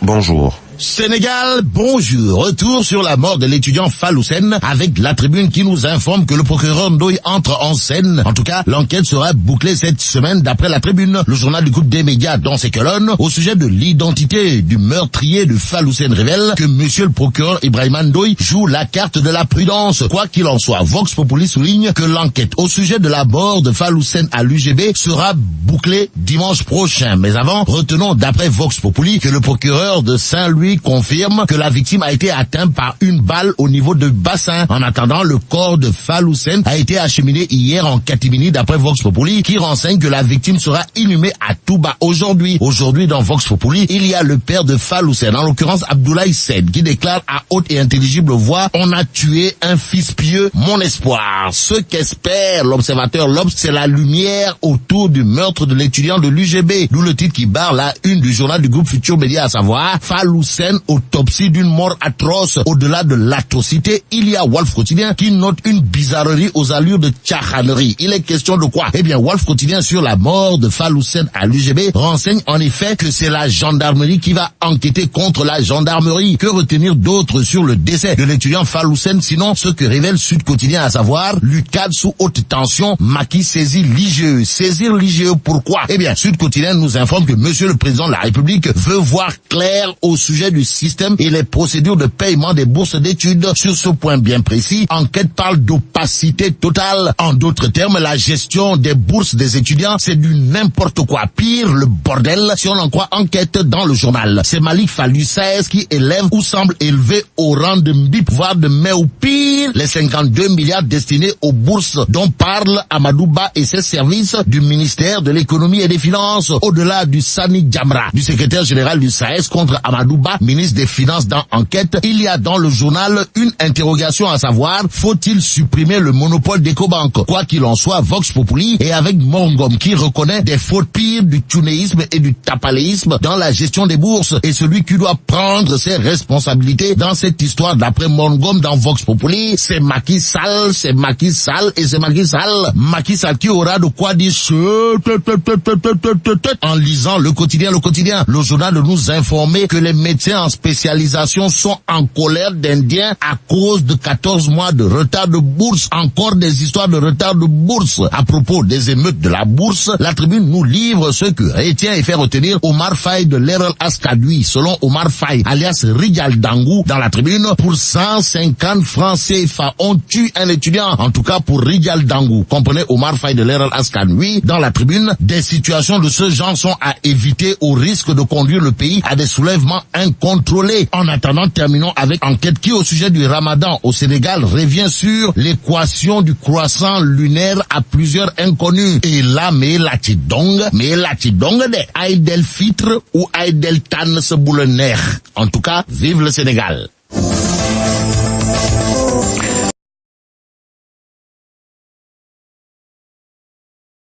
Bonjour. Sénégal, bonjour. Retour sur la mort de l'étudiant Falloussène avec la tribune qui nous informe que le procureur Ndoye entre en scène. En tout cas, l'enquête sera bouclée cette semaine d'après la tribune. Le journal du groupe des médias dans ses colonnes au sujet de l'identité du meurtrier de Falloussène révèle que monsieur le procureur Ibrahima Ndoye joue la carte de la prudence. Quoi qu'il en soit, Vox Populi souligne que l'enquête au sujet de la mort de Falloussène à l'UGB sera bouclée dimanche prochain. Mais avant, retenons d'après Vox Populi que le procureur de Saint-Louis confirme que la victime a été atteinte par une balle au niveau de bassin. En attendant, le corps de Falloussène a été acheminé hier en catimini d'après Vox Populi qui renseigne que la victime sera inhumée à Touba aujourd'hui. Aujourd'hui, dans Vox Populi, il y a le père de Falloussène, en l'occurrence Abdoulaye Sène, qui déclare à haute et intelligible voix: on a tué un fils pieux, mon espoir. Ce qu'espère l'observateur L'Obs, c'est la lumière autour du meurtre de l'étudiant de l'UGB. D'où le titre qui barre la une du journal du groupe Futur Média, à savoir Falloussène, autopsie d'une mort atroce. Au-delà de l'atrocité, il y a Walf Quotidien qui note une bizarrerie aux allures de tchahanerie. Il est question de quoi? Eh bien, Walf Quotidien sur la mort de Falloussène à l'UGB renseigne en effet que c'est la gendarmerie qui va enquêter contre la gendarmerie. Que retenir d'autre sur le décès de l'étudiant Falloussène, sinon ce que révèle Sud Quotidien, à savoir l'UCAD sous haute tension, Macky saisit l'IGE. Saisir l'IGE, pourquoi? Eh bien, Sud Quotidien nous informe que monsieur le président de la République veut voir clair au sujet du système et les procédures de paiement des bourses d'études. Sur ce point bien précis, enquête parle d'opacité totale. En d'autres termes, la gestion des bourses des étudiants, c'est du n'importe quoi. Pire, le bordel, si on en croit enquête dans le journal. C'est Malik Fallou 16 qui élève ou semble élever au rang de MBIP, voire de mais ou pire, les 52 milliards destinés aux bourses dont parle Amadou Ba et ses services du ministère de l'économie et des finances. Au-delà du Sani Djamra, du secrétaire général du SAES contre Amadou Ba, ministre des Finances dans Enquête, il y a dans le journal une interrogation, à savoir, faut-il supprimer le monopole d'Ecobank? Quoi qu'il en soit, Vox Populi est avec Morngom qui reconnaît des fautes pires du tunéisme et du tapaléisme dans la gestion des bourses, et celui qui doit prendre ses responsabilités dans cette histoire d'après Morngom dans Vox Populi, c'est Macky Sall, c'est Macky Sall et c'est Macky Sall. Macky Sall qui aura de quoi dire en lisant le quotidien. Le journal de nous informer que les médecins en spécialisation sont en colère d'Indiens à cause de 14 mois de retard de bourse. Encore des histoires de retard de bourse. À propos des émeutes de la bourse, la tribune nous livre ce que retient et fait retenir Omar Faye de l'Erel Askadoui. Selon Omar Faye, alias Rijal Dangou, dans la tribune, pour 150 francs CFA, on tue un étudiant. En tout cas pour Rijal Dangou. Comprenez Omar Faye de l'Erel Askadoui, dans la tribune, des situations de ce genre sont à éviter au risque de conduire le pays à des soulèvements incontrôlés. En attendant, terminons avec Enquête qui, au sujet du Ramadan au Sénégal, revient sur l'équation du croissant lunaire à plusieurs inconnus. Et là, mais la tidong de Aïd el Fitr ou Aïd el Tan se boule neex. En tout cas, vive le Sénégal.